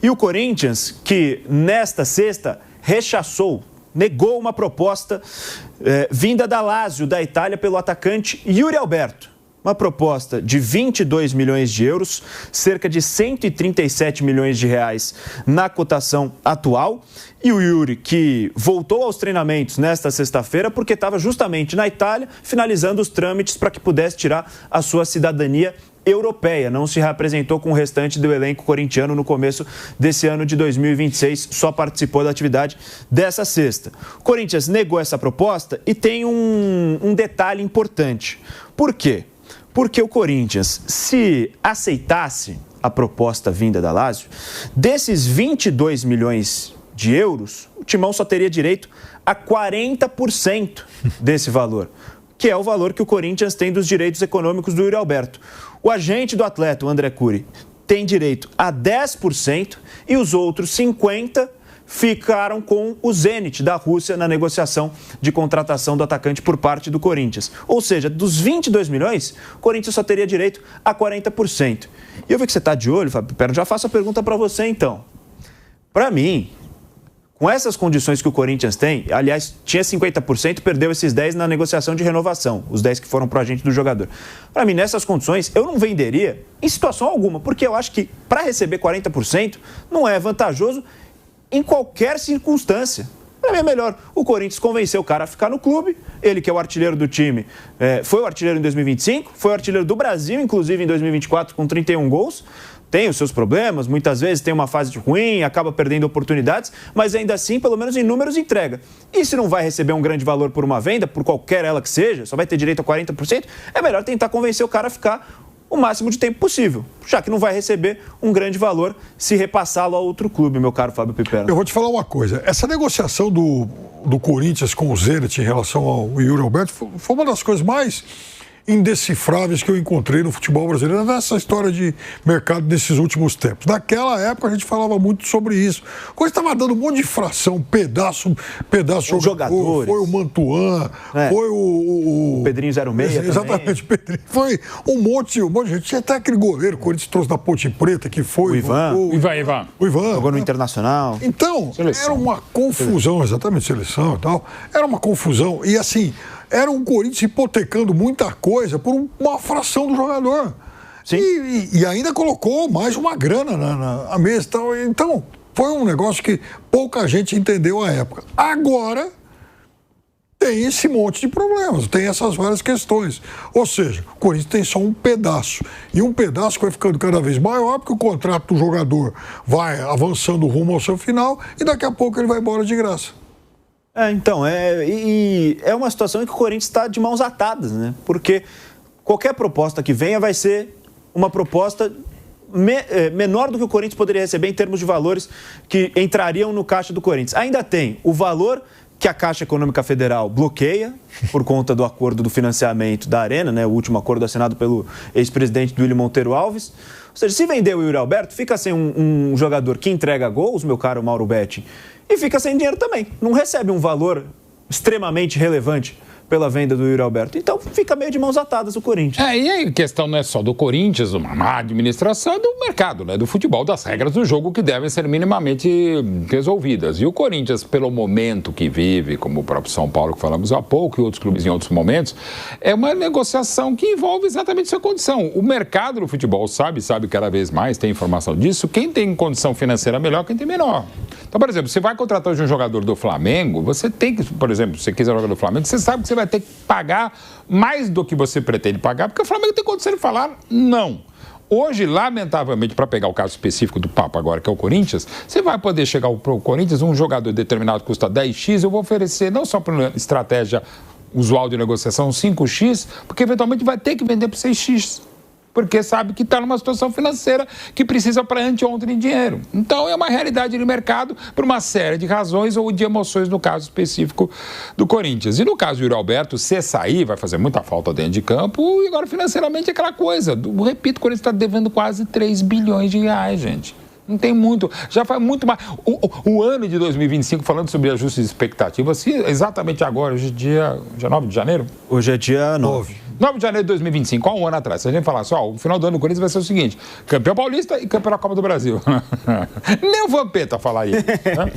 E o Corinthians, que nesta sexta rechaçou, negou uma proposta vinda da Lazio, da Itália, pelo atacante Yuri Alberto. Uma proposta de 22 milhões de euros, cerca de 137 milhões de reais na cotação atual. E o Yuri, que voltou aos treinamentos nesta sexta-feira porque estava justamente na Itália, finalizando os trâmites para que pudesse tirar a sua cidadania europeia. Não se reapresentou com o restante do elenco corintiano no começo desse ano de 2026, só participou da atividade dessa sexta. O Corinthians negou essa proposta e tem um detalhe importante. Por quê? Porque o Corinthians, se aceitasse a proposta vinda da Lazio, desses 22 milhões de euros, o Timão só teria direito a 40% desse valor, que é o valor que o Corinthians tem dos direitos econômicos do Yuri Alberto. O agente do atleta, o André Cury, tem direito a 10% e os outros 50% ficaram com o Zenit da Rússia na negociação de contratação do atacante por parte do Corinthians. Ou seja, dos 22 milhões, o Corinthians só teria direito a 40%. E eu vi que você está de olho, Fábio Perno, já faço a pergunta para você então. Para mim, com essas condições que o Corinthians tem, aliás, tinha 50%, perdeu esses 10% na negociação de renovação, os 10% que foram para o agente do jogador. Para mim, nessas condições, eu não venderia em situação alguma, porque eu acho que para receber 40% não é vantajoso em qualquer circunstância. Para mim é melhor o Corinthians convencer o cara a ficar no clube, ele que é o artilheiro do time, foi o artilheiro em 2025, foi o artilheiro do Brasil, inclusive em 2024, com 31 gols, tem os seus problemas, muitas vezes tem uma fase ruim, acaba perdendo oportunidades, mas ainda assim, pelo menos em números, entrega. E se não vai receber um grande valor por uma venda, por qualquer ela que seja, só vai ter direito a 40%, é melhor tentar convencer o cara a ficar o máximo de tempo possível, já que não vai receber um grande valor se repassá-lo a outro clube, meu caro Fábio Piperno. Eu vou te falar uma coisa, essa negociação do Corinthians com o Zenit em relação ao Yuri Alberto foi uma das coisas mais indecifráveis que eu encontrei no futebol brasileiro nessa história de mercado desses últimos tempos. Naquela época a gente falava muito sobre isso. Quando estava dando um monte de fração, pedaço de jogador, foi o Mantuan, foi o Pedrinho 06 exatamente, Pedrinho. Foi um monte de gente. Tinha até aquele goleiro que o Corinthians trouxe da Ponte Preta, que foi o Ivan. O Ivan. Jogou no Internacional. Então, era uma confusão, exatamente, seleção e tal. Era uma confusão. E assim, era um Corinthians hipotecando muita coisa por uma fração do jogador. Sim. E ainda colocou mais uma grana na mesa. Então, foi um negócio que pouca gente entendeu à época. Agora, tem esse monte de problemas, tem essas várias questões. Ou seja, o Corinthians tem só um pedaço. E um pedaço que vai ficando cada vez maior, porque o contrato do jogador vai avançando rumo ao seu final e daqui a pouco ele vai embora de graça. Então, é uma situação em que o Corinthians está de mãos atadas, né? Porque qualquer proposta que venha vai ser uma proposta menor do que o Corinthians poderia receber em termos de valores que entrariam no caixa do Corinthians. Ainda tem o valor que a Caixa Econômica Federal bloqueia por conta do acordo do financiamento da Arena, né? O último acordo assinado pelo ex-presidente Duílio Monteiro Alves. Ou seja, se vender o Yuri Alberto, fica sem um jogador que entrega gols, meu caro Mauro Betti, e fica sem dinheiro também. Não recebe um valor extremamente relevante pela venda do Yuri Alberto. Então, fica meio de mãos atadas o Corinthians. E aí a questão não é só do Corinthians, uma má administração, é do mercado, né? Do futebol, das regras do jogo que devem ser minimamente resolvidas. E o Corinthians, pelo momento que vive, como o próprio São Paulo que falamos há pouco, e outros clubes em outros momentos, é uma negociação que envolve exatamente essa condição. O mercado do futebol sabe cada vez mais, tem informação disso, quem tem condição financeira melhor, quem tem menor. Então, por exemplo, você vai contratar hoje um jogador do Flamengo, você tem que, por exemplo, se você quiser jogar do Flamengo, você sabe que você vai ter que pagar mais do que você pretende pagar, porque o Flamengo tem condição de falar não. Hoje, lamentavelmente, para pegar o caso específico do Papa agora, que é o Corinthians, você vai poder chegar para o Corinthians, um jogador determinado custa 10x, eu vou oferecer não só por estratégia usual de negociação 5x, porque eventualmente vai ter que vender por 6x. Porque sabe que está numa situação financeira que precisa para anteontem de dinheiro. Então, é uma realidade de mercado por uma série de razões ou de emoções, no caso específico do Corinthians. E no caso do Yuri Alberto, se sair, vai fazer muita falta dentro de campo, e agora financeiramente é aquela coisa. Repito, o Corinthians está devendo quase 3 bilhões de reais, gente. Não tem muito, já faz muito mais. O ano de 2025, falando sobre ajustes de expectativas, exatamente agora, hoje é dia 9 de janeiro? Hoje é dia 9. 9 de janeiro de 2025, há um ano atrás, se a gente falasse, o final do ano do Corinthians vai ser o seguinte, campeão paulista e campeão da Copa do Brasil. Nem o Vampeta falar isso. Né?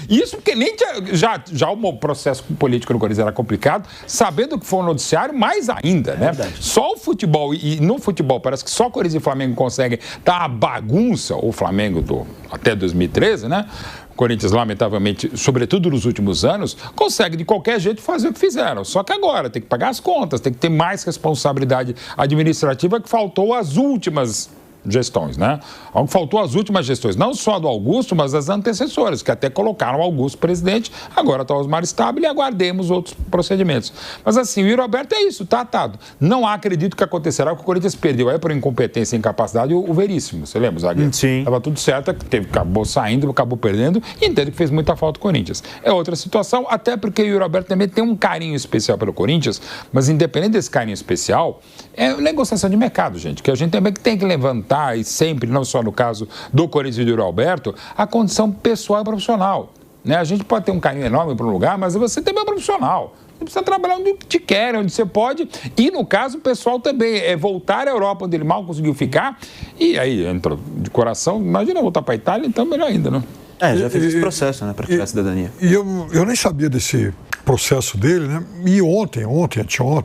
Isso porque nem já o processo político no Corinthians era complicado, sabendo que foi um noticiário, mais ainda, né? Só o futebol, e no futebol parece que só Corinthians e Flamengo conseguem dar a bagunça, o Flamengo até 2013, né? Corinthians, lamentavelmente, sobretudo nos últimos anos, consegue de qualquer jeito fazer o que fizeram. Só que agora tem que pagar as contas, tem que ter mais responsabilidade administrativa que faltou às últimas gestões, né? Algo faltou às últimas gestões, não só do Augusto, mas das antecessoras, que até colocaram o Augusto presidente, agora está o Osmar Stabile e aguardemos outros procedimentos. Mas assim, o Yuri Alberto é isso, está atado. Não acredito que acontecerá que o Corinthians perdeu aí por incompetência e incapacidade o Veríssimo, você lembra, zagueiro? Sim. Estava tudo certo, acabou saindo, acabou perdendo e entendo que fez muita falta o Corinthians. É outra situação, até porque o Yuri Alberto também tem um carinho especial pelo Corinthians, mas independente desse carinho especial, é negociação de mercado, gente, que a gente também tem que levantar e sempre, não só no caso do Corinthians e do Yuri Alberto, a condição pessoal e profissional. Né? A gente pode ter um carinho enorme para um lugar, mas você também é profissional. Você precisa trabalhar onde te quer, onde você pode. E, no caso, o pessoal também é voltar à Europa, onde ele mal conseguiu ficar. E aí, entrou de coração, imagina voltar para a Itália, então melhor ainda, né? Já fez esse processo, né, para tirar a cidadania. E eu nem sabia desse processo dele, né? E anteontem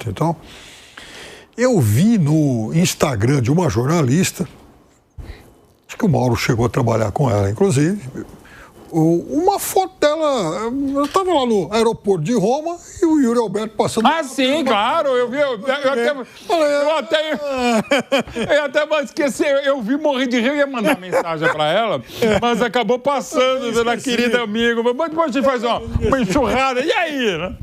e tal, eu vi no Instagram de uma jornalista, acho que o Mauro chegou a trabalhar com ela, inclusive, uma foto dela, eu estava lá no aeroporto de Roma e o Yuri Alberto passando... Ah, sim, claro, eu vi, eu até esqueci, eu vi morrer de rir, eu ia mandar mensagem para ela, mas acabou passando, dona querida amiga, mas depois a gente faz uma enxurrada, e aí, né?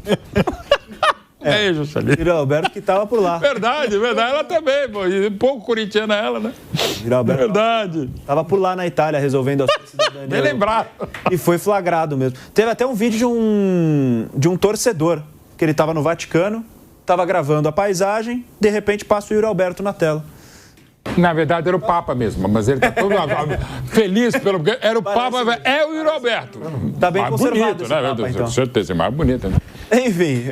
Yuri Alberto que estava por lá. Verdade, ela também, pô, e pouco corintiana ela, né? Yuri Alberto verdade. Estava por lá na Itália resolvendo a sua cidadania. Bem lembrado. E foi flagrado mesmo. Teve até um vídeo de um torcedor, que ele estava no Vaticano, estava gravando a paisagem, de repente passa o Yuri Alberto na tela. Na verdade, era o Papa mesmo, mas ele está todo feliz pelo... Era o Papa, é o Yuri Alberto. Está bem conservado bonito, né? Papa, então. Com certeza, mais bonito, né? Enfim,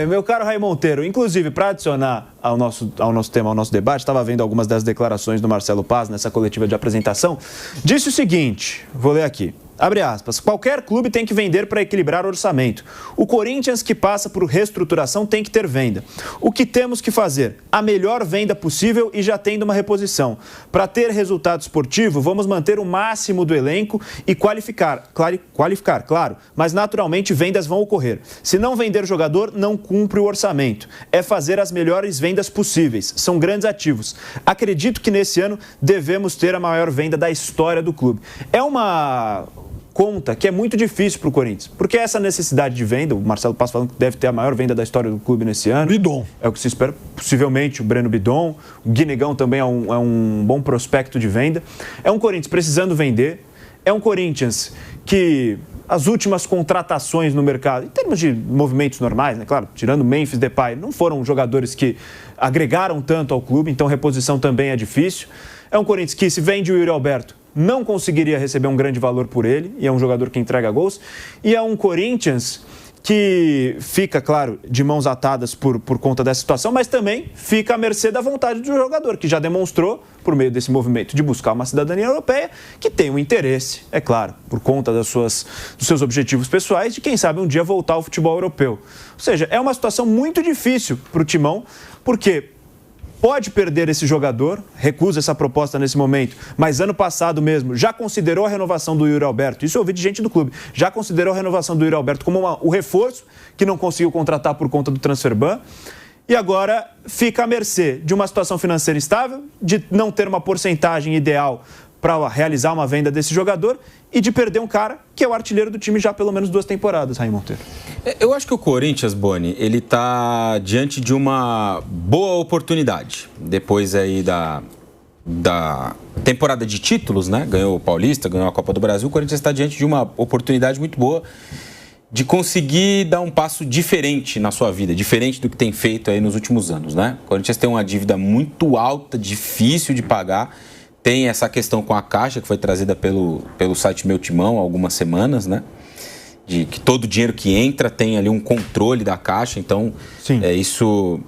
meu caro Raí Monteiro, inclusive, para adicionar ao nosso tema, ao nosso debate, estava vendo algumas das declarações do Marcelo Paz nessa coletiva de apresentação, disse o seguinte, vou ler aqui. Abre aspas, qualquer clube tem que vender para equilibrar o orçamento. O Corinthians, que passa por reestruturação, tem que ter venda. O que temos que fazer? A melhor venda possível e já tendo uma reposição. Para ter resultado esportivo, vamos manter o máximo do elenco e qualificar, claro, mas naturalmente vendas vão ocorrer. Se não vender jogador, não cumpre o orçamento. É fazer as melhores vendas possíveis. São grandes ativos. Acredito que nesse ano devemos ter a maior venda da história do clube. É uma conta que é muito difícil para o Corinthians, porque essa necessidade de venda, o Marcelo Paz falando que deve ter a maior venda da história do clube nesse ano. Bidon. É o que se espera, possivelmente o Breno Bidon, o Guinegão também é um bom prospecto de venda. É um Corinthians precisando vender, é um Corinthians que as últimas contratações no mercado, em termos de movimentos normais, né, claro, tirando Memphis Depay, não foram jogadores que agregaram tanto ao clube, então reposição também é difícil. É um Corinthians que, se vende o Yuri Alberto, não conseguiria receber um grande valor por ele, e é um jogador que entrega gols. E é um Corinthians que fica, claro, de mãos atadas por conta dessa situação, mas também fica à mercê da vontade do jogador, que já demonstrou, por meio desse movimento de buscar uma cidadania europeia, que tem um interesse, é claro, por conta dos seus objetivos pessoais, de quem sabe um dia voltar ao futebol europeu. Ou seja, é uma situação muito difícil para o Timão, porque pode perder esse jogador, recusa essa proposta nesse momento, mas ano passado mesmo já considerou a renovação do Yuri Alberto, isso eu ouvi de gente do clube, já considerou a renovação do Yuri Alberto como o reforço que não conseguiu contratar por conta do transfer ban, e agora fica à mercê de uma situação financeira estável, de não ter uma porcentagem ideal para realizar uma venda desse jogador e de perder um cara que é o artilheiro do time já há pelo menos 2 temporadas, Raí Monteiro. Eu acho que o Corinthians, Boni, ele está diante de uma boa oportunidade. Depois aí da temporada de títulos, né? Ganhou o Paulista, ganhou a Copa do Brasil. O Corinthians está diante de uma oportunidade muito boa de conseguir dar um passo diferente na sua vida, diferente do que tem feito aí nos últimos anos, né? O Corinthians tem uma dívida muito alta, difícil de pagar. Tem essa questão com a Caixa, que foi trazida pelo site Meu Timão há algumas semanas, né? De que todo dinheiro que entra tem ali um controle da Caixa, então isso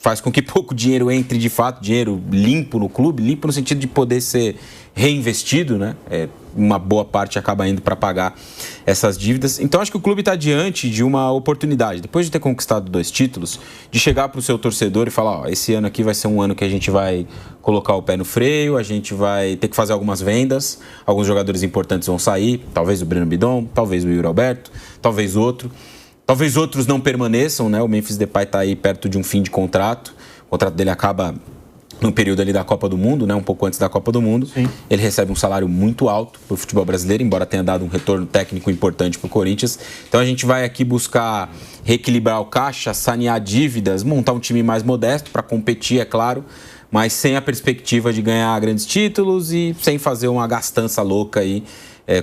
faz com que pouco dinheiro entre de fato, dinheiro limpo no clube, limpo no sentido de poder ser reinvestido, né? Uma boa parte acaba indo para pagar essas dívidas. Então acho que o clube está diante de uma oportunidade, depois de ter conquistado 2 títulos, de chegar para o seu torcedor e falar, ó, esse ano aqui vai ser um ano que a gente vai colocar o pé no freio, a gente vai ter que fazer algumas vendas, alguns jogadores importantes vão sair, talvez o Breno Bidon, talvez o Yuri Alberto, talvez outro. Talvez outros não permaneçam, né? O Memphis Depay está aí perto de um fim de contrato. O contrato dele acaba no período ali da Copa do Mundo, né? Um pouco antes da Copa do Mundo. Sim. Ele recebe um salário muito alto para o futebol brasileiro, embora tenha dado um retorno técnico importante para o Corinthians. Então a gente vai aqui buscar reequilibrar o caixa, sanear dívidas, montar um time mais modesto para competir, é claro, mas sem a perspectiva de ganhar grandes títulos e sem fazer uma gastança louca aí,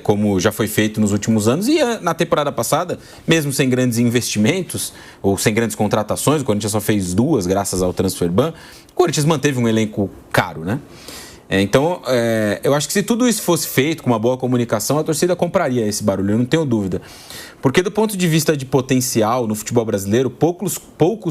como já foi feito nos últimos anos. E na temporada passada, mesmo sem grandes investimentos ou sem grandes contratações, o Corinthians só fez 2 graças ao Transfer Ban, o Corinthians manteve um elenco caro, né? Então, eu acho que se tudo isso fosse feito com uma boa comunicação, a torcida compraria esse barulho, eu não tenho dúvida. Porque do ponto de vista de potencial no futebol brasileiro, poucos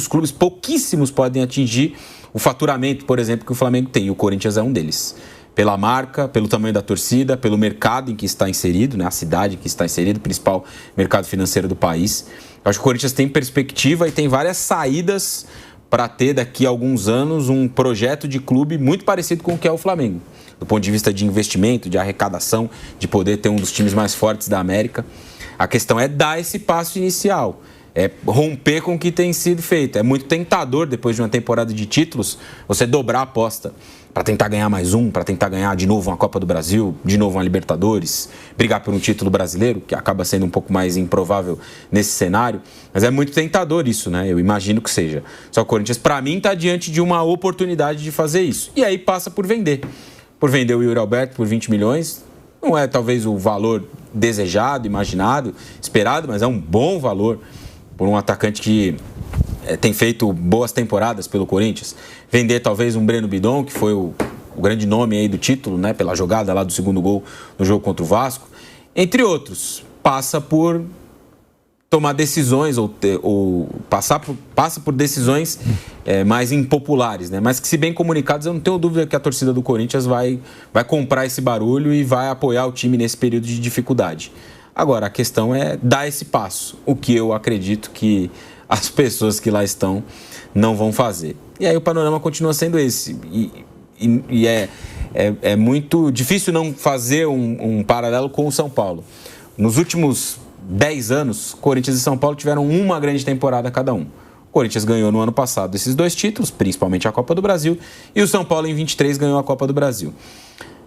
clubes, pouquíssimos podem atingir o faturamento, por exemplo, que o Flamengo tem, e o Corinthians é um deles. Pela marca, pelo tamanho da torcida, pelo mercado em que está inserido, né? A cidade em que está inserido, o principal mercado financeiro do país. Eu acho que o Corinthians tem perspectiva e tem várias saídas para ter daqui a alguns anos um projeto de clube muito parecido com o que é o Flamengo. Do ponto de vista de investimento, de arrecadação, de poder ter um dos times mais fortes da América. A questão é dar esse passo inicial. É romper com o que tem sido feito. É muito tentador, depois de uma temporada de títulos, você dobrar a aposta para tentar ganhar mais um, para tentar ganhar de novo uma Copa do Brasil, de novo uma Libertadores, brigar por um título brasileiro, que acaba sendo um pouco mais improvável nesse cenário. Mas é muito tentador isso, né? Eu imagino que seja. Só que o Corinthians, para mim, está diante de uma oportunidade de fazer isso. E aí passa por vender. Por vender o Yuri Alberto por 20 milhões. Não é talvez o valor desejado, imaginado, esperado, mas é um bom valor por um atacante que tem feito boas temporadas pelo Corinthians. Vender talvez um Breno Bidon, que foi o grande nome aí do título, né, pela jogada lá do segundo gol no jogo contra o Vasco. Entre outros, passa por tomar decisões passa por decisões mais impopulares, né? Mas que, se bem comunicadas, eu não tenho dúvida que a torcida do Corinthians vai comprar esse barulho e vai apoiar o time nesse período de dificuldade. Agora, a questão é dar esse passo, o que eu acredito que as pessoas que lá estão não vão fazer. E aí o panorama continua sendo esse. E é muito difícil não fazer um paralelo com o São Paulo. Nos últimos 10 anos, Corinthians e São Paulo tiveram uma grande temporada cada um. O Corinthians ganhou no ano passado esses 2 títulos, principalmente a Copa do Brasil, e o São Paulo em 23 ganhou a Copa do Brasil.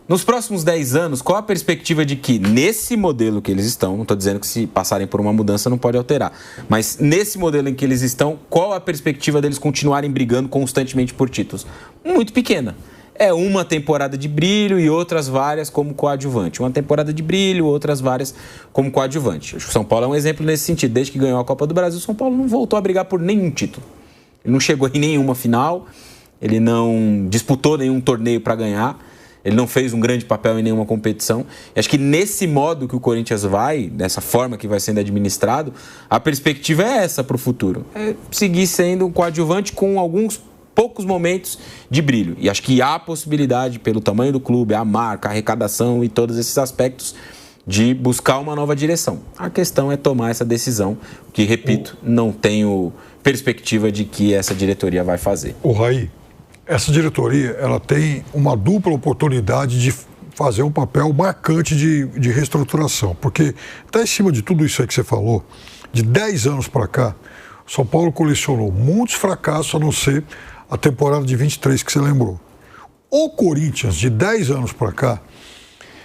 Nos próximos 10 anos, qual a perspectiva de que, nesse modelo que eles estão, não estou dizendo que se passarem por uma mudança não pode alterar, mas nesse modelo em que eles estão, qual a perspectiva deles continuarem brigando constantemente por títulos? Muito pequena. É uma temporada de brilho e outras várias como coadjuvante. Uma temporada de brilho, outras várias como coadjuvante. Acho que o São Paulo é um exemplo nesse sentido. Desde que ganhou a Copa do Brasil, o São Paulo não voltou a brigar por nenhum título. Ele não chegou em nenhuma final, ele não disputou nenhum torneio para ganhar. Ele não fez um grande papel em nenhuma competição. E acho que nesse modo que o Corinthians vai, dessa forma que vai sendo administrado, a perspectiva é essa para o futuro. É seguir sendo um coadjuvante com alguns poucos momentos de brilho. E acho que há a possibilidade, pelo tamanho do clube, a marca, a arrecadação e todos esses aspectos, de buscar uma nova direção. A questão é tomar essa decisão, que, repito, não tenho perspectiva de que essa diretoria vai fazer. O Raí, essa diretoria, ela tem uma dupla oportunidade de fazer um papel marcante de reestruturação, porque está em cima de tudo isso aí que você falou, de 10 anos para cá, o São Paulo colecionou muitos fracassos, a não ser a temporada de 23 que você lembrou. O Corinthians, de 10 anos para cá,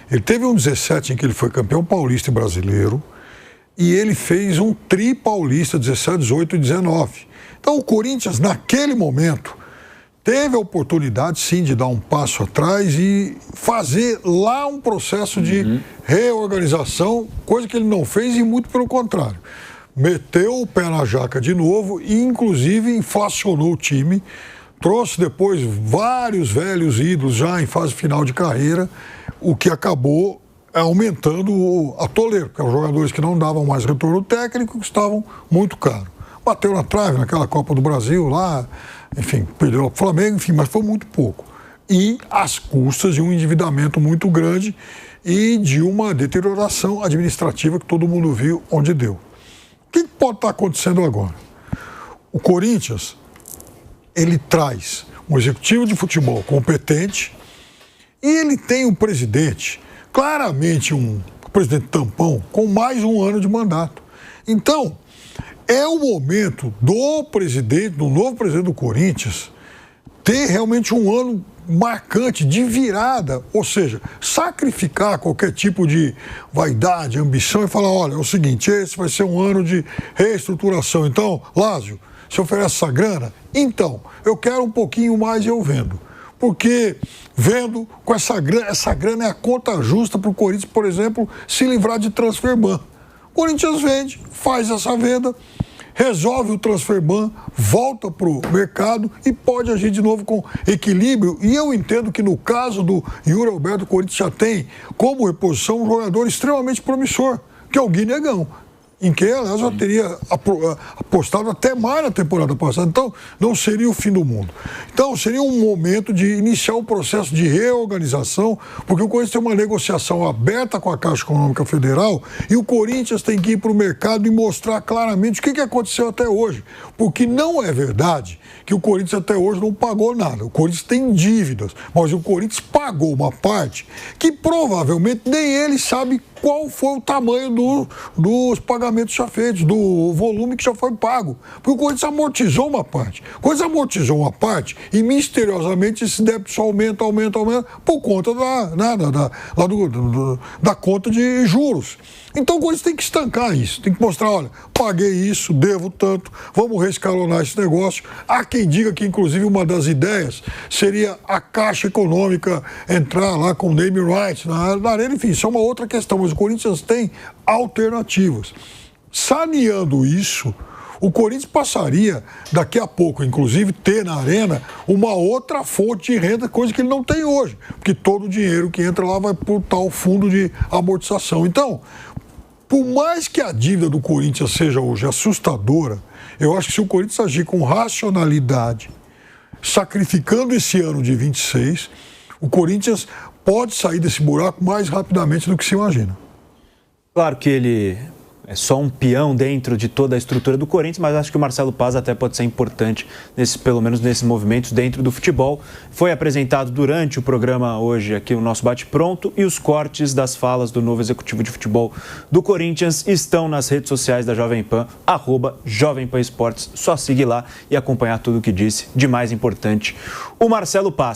ele teve um 17 em que ele foi campeão paulista e brasileiro, e ele fez um tri paulista 17, 18 e 19. Então o Corinthians, naquele momento, teve a oportunidade, sim, de dar um passo atrás e fazer lá um processo de reorganização, coisa que ele não fez e muito pelo contrário. Meteu o pé na jaca de novo e, inclusive, inflacionou o time, trouxe depois vários velhos ídolos já em fase final de carreira, o que acabou aumentando o atoleiro, porque eram jogadores que não davam mais retorno técnico, que estavam muito caros. Bateu na trave naquela Copa do Brasil lá, enfim, perdeu o Flamengo, enfim, mas foi muito pouco. E às custas de um endividamento muito grande e de uma deterioração administrativa que todo mundo viu onde deu. O que pode estar acontecendo agora? O Corinthians, ele traz um executivo de futebol competente e ele tem um presidente, claramente um presidente tampão, com mais um ano de mandato. Então, é o momento do novo presidente do Corinthians, ter realmente um ano marcante de virada, ou seja, sacrificar qualquer tipo de vaidade, ambição e falar, olha, é o seguinte, esse vai ser um ano de reestruturação. Então, Lázio, você oferece essa grana? Então, eu quero um pouquinho mais e eu vendo. Porque vendo com essa grana é a conta justa para o Corinthians, por exemplo, se livrar de transfer-ban. O Corinthians vende, faz essa venda, resolve o transfer-ban, volta para o mercado e pode agir de novo com equilíbrio. E eu entendo que no caso do Yuri Alberto, o Corinthians já tem como reposição um jogador extremamente promissor, que é o Guinegão, em que, aliás, eu teria apostado até mais na temporada passada. Então, não seria o fim do mundo. Então, seria um momento de iniciar um processo de reorganização, porque o Corinthians tem uma negociação aberta com a Caixa Econômica Federal e o Corinthians tem que ir para o mercado e mostrar claramente o que aconteceu até hoje. Porque não é verdade que o Corinthians até hoje não pagou nada. O Corinthians tem dívidas, mas o Corinthians pagou uma parte que provavelmente nem ele sabe qual foi o tamanho dos pagamentos já feitos, do volume que já foi pago. Porque o Corinthians amortizou uma parte. O Corinthians amortizou uma parte e, misteriosamente, esse débito só aumenta por conta da conta de juros. Então o Corinthians tem que estancar isso, tem que mostrar, olha, paguei isso, devo tanto, vamos reescalonar esse negócio. Há quem diga que, inclusive, uma das ideias seria a Caixa Econômica entrar lá com name rights na arena, enfim, isso é uma outra questão, mas o Corinthians tem alternativas. Saneando isso, o Corinthians passaria, daqui a pouco, inclusive, ter na arena uma outra fonte de renda, coisa que ele não tem hoje, porque todo o dinheiro que entra lá vai para o tal fundo de amortização. Então, por mais que a dívida do Corinthians seja hoje assustadora, eu acho que se o Corinthians agir com racionalidade, sacrificando esse ano de 26, o Corinthians pode sair desse buraco mais rapidamente do que se imagina. Claro que ele é só um peão dentro de toda a estrutura do Corinthians, mas acho que o Marcelo Paz até pode ser importante, pelo menos nesses movimentos dentro do futebol. Foi apresentado durante o programa hoje aqui o nosso bate-pronto e os cortes das falas do novo executivo de futebol do Corinthians estão nas redes sociais da Jovem Pan, @Jovem Pan Esportes. Só seguir lá e acompanhar tudo o que disse de mais importante o Marcelo Paz.